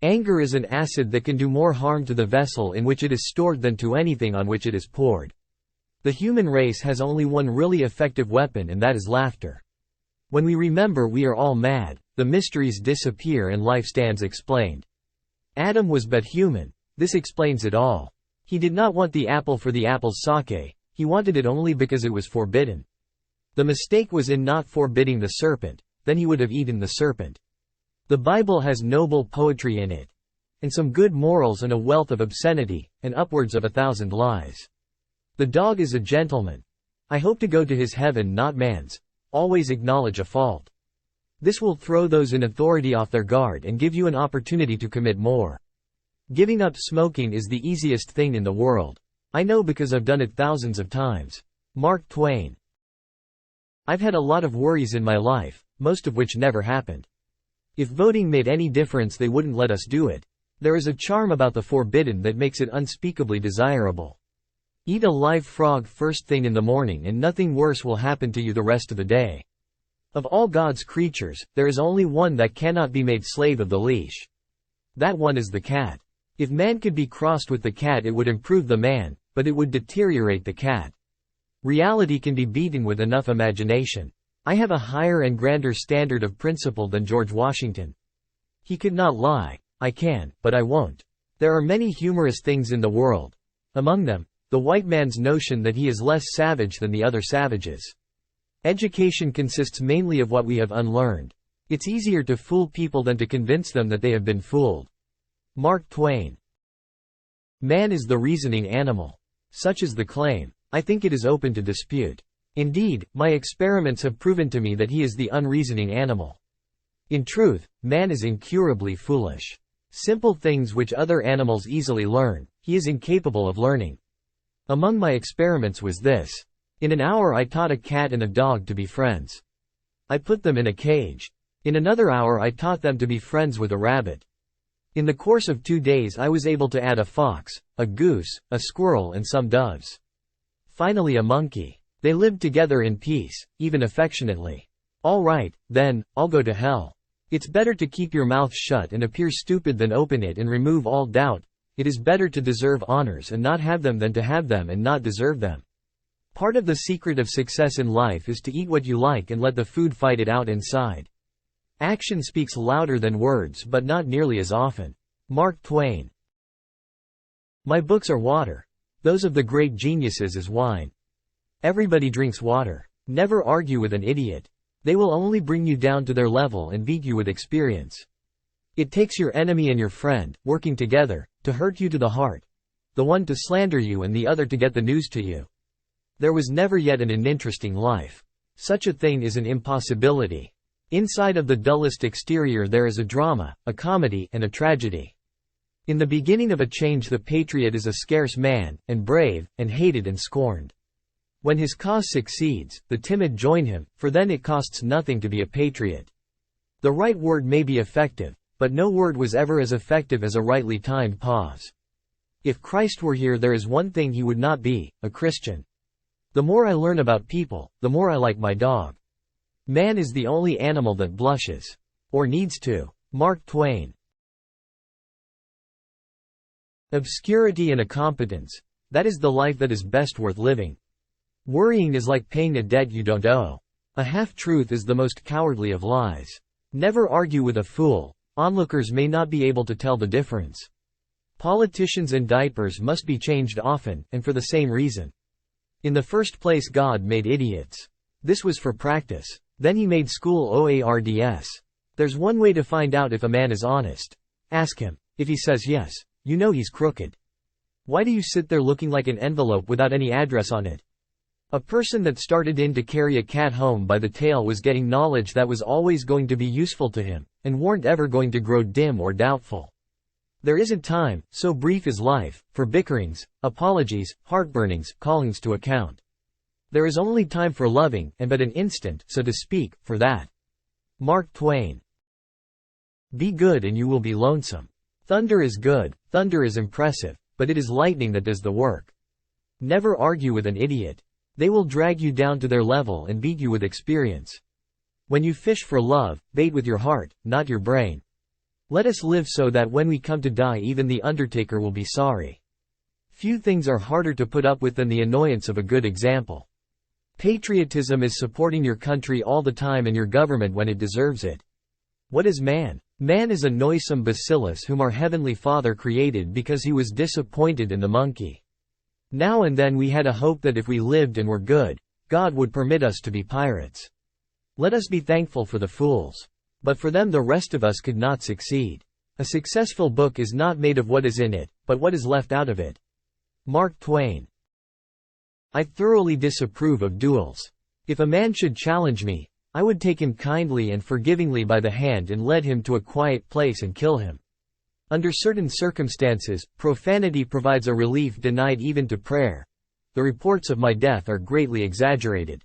Anger is an acid that can do more harm to the vessel in which it is stored than to anything on which it is poured. The human race has only one really effective weapon, and that is laughter. When we remember we are all mad, the mysteries disappear and life stands explained. Adam was but human. This explains it all. He did not want the apple for the apple's sake, he wanted it only because it was forbidden. The mistake was in not forbidding the serpent, then he would have eaten the serpent. The Bible has noble poetry in it, and some good morals and a wealth of obscenity, and upwards of 1,000 lies. The dog is a gentleman. I hope to go to his heaven, not man's. Always acknowledge a fault. This will throw those in authority off their guard and give you an opportunity to commit more. Giving up smoking is the easiest thing in the world. I know because I've done it thousands of times. Mark Twain. I've had a lot of worries in my life, most of which never happened. If voting made any difference, they wouldn't let us do it. There is a charm about the forbidden that makes it unspeakably desirable. Eat a live frog first thing in the morning and nothing worse will happen to you the rest of the day. Of all God's creatures, there is only one that cannot be made slave of the leash. That one is the cat. If man could be crossed with the cat, it would improve the man, but it would deteriorate the cat. Reality can be beaten with enough imagination. I have a higher and grander standard of principle than George Washington. He could not lie. I can, but I won't. There are many humorous things in the world. Among them, the white man's notion that he is less savage than the other savages. Education consists mainly of what we have unlearned. It's easier to fool people than to convince them that they have been fooled. Mark Twain. Man is the reasoning animal. Such is the claim. I think it is open to dispute. Indeed, my experiments have proven to me that he is the unreasoning animal. In truth, man is incurably foolish. Simple things which other animals easily learn, he is incapable of learning. Among my experiments was this. In an hour I taught a cat and a dog to be friends. I put them in a cage. In another hour I taught them to be friends with a rabbit. In the course of 2 days I was able to add a fox, a goose, a squirrel and some doves. Finally a monkey. They lived together in peace, even affectionately. All right, then, I'll go to hell. It's better to keep your mouth shut and appear stupid than open it and remove all doubt. It is better to deserve honors and not have them than to have them and not deserve them. Part of the secret of success in life is to eat what you like and let the food fight it out inside. Action speaks louder than words, but not nearly as often. Mark Twain. My books are water. Those of the great geniuses is wine. Everybody drinks water. Never argue with an idiot. They will only bring you down to their level and beat you with experience. It takes your enemy and your friend, working together, to hurt you to the heart. The one to slander you and the other to get the news to you. There was never yet an uninteresting life. Such a thing is an impossibility. Inside of the dullest exterior there is a drama, a comedy, and a tragedy. In the beginning of a change the patriot is a scarce man, and brave, and hated and scorned. When his cause succeeds, the timid join him, for then it costs nothing to be a patriot. The right word may be effective, but no word was ever as effective as a rightly timed pause. If Christ were here, there is one thing he would not be, a Christian. The more I learn about people, the more I like my dog. Man is the only animal that blushes. Or needs to. Mark Twain. Obscurity and incompetence. That is the life that is best worth living. Worrying is like paying a debt you don't owe. A half-truth is the most cowardly of lies. Never argue with a fool. Onlookers may not be able to tell the difference. Politicians and diapers must be changed often, and for the same reason. In the first place God made idiots. This was for practice. Then he made school OARDS. There's one way to find out if a man is honest. Ask him. If he says yes, you know he's crooked. Why do you sit there looking like an envelope without any address on it? A person that started in to carry a cat home by the tail was getting knowledge that was always going to be useful to him, and weren't ever going to grow dim or doubtful. There isn't time, so brief is life, for bickerings, apologies, heartburnings, callings to account. There is only time for loving, and but an instant, so to speak, for that. Mark Twain. Be good and you will be lonesome. Thunder is good, thunder is impressive, but it is lightning that does the work. Never argue with an idiot. They will drag you down to their level and beat you with experience. When you fish for love, bait with your heart, not your brain. Let us live so that when we come to die even the undertaker will be sorry. Few things are harder to put up with than the annoyance of a good example. Patriotism is supporting your country all the time and your government when it deserves it. What is man? Man is a noisome bacillus whom our Heavenly Father created because he was disappointed in the monkey. Now and then we had a hope that if we lived and were good, God would permit us to be pirates. Let us be thankful for the fools. But for them the rest of us could not succeed. A successful book is not made of what is in it, but what is left out of it. Mark Twain. I thoroughly disapprove of duels. If a man should challenge me, I would take him kindly and forgivingly by the hand and lead him to a quiet place and kill him. Under certain circumstances, profanity provides a relief denied even to prayer. The reports of my death are greatly exaggerated.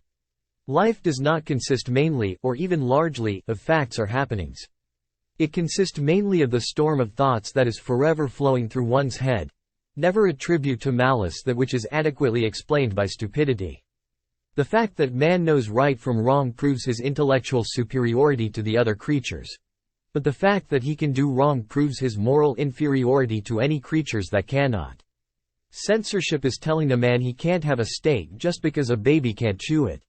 Life does not consist mainly, or even largely, of facts or happenings. It consists mainly of the storm of thoughts that is forever flowing through one's head. Never attribute to malice that which is adequately explained by stupidity. The fact that man knows right from wrong proves his intellectual superiority to the other creatures. But the fact that he can do wrong proves his moral inferiority to any creatures that cannot. Censorship is telling a man he can't have a steak just because a baby can't chew it.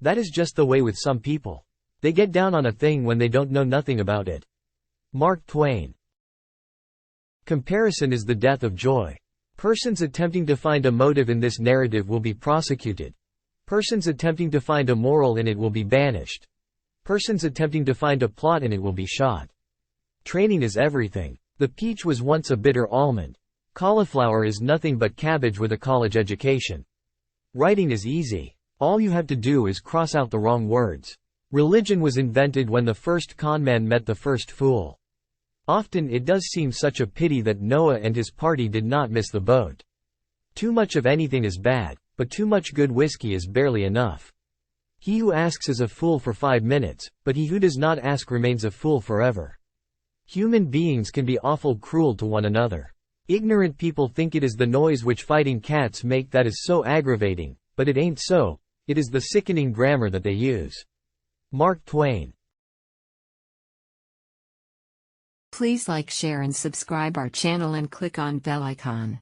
That is just the way with some people. They get down on a thing when they don't know nothing about it. Mark Twain. Comparison is the death of joy. Persons attempting to find a motive in this narrative will be prosecuted. Persons attempting to find a moral in it will be banished. Persons attempting to find a plot in it will be shot. Training is everything. The peach was once a bitter almond. Cauliflower is nothing but cabbage with a college education. Writing is easy. All you have to do is cross out the wrong words. Religion was invented when the first conman met the first fool. Often it does seem such a pity that Noah and his party did not miss the boat. Too much of anything is bad, but too much good whiskey is barely enough. He who asks is a fool for 5 minutes, but he who does not ask remains a fool forever. Human beings can be awful cruel to one another. Ignorant people think it is the noise which fighting cats make that is so aggravating, but it ain't so. It is the sickening grammar that they use. Mark Twain. Please like, share and subscribe our channel and click on bell icon.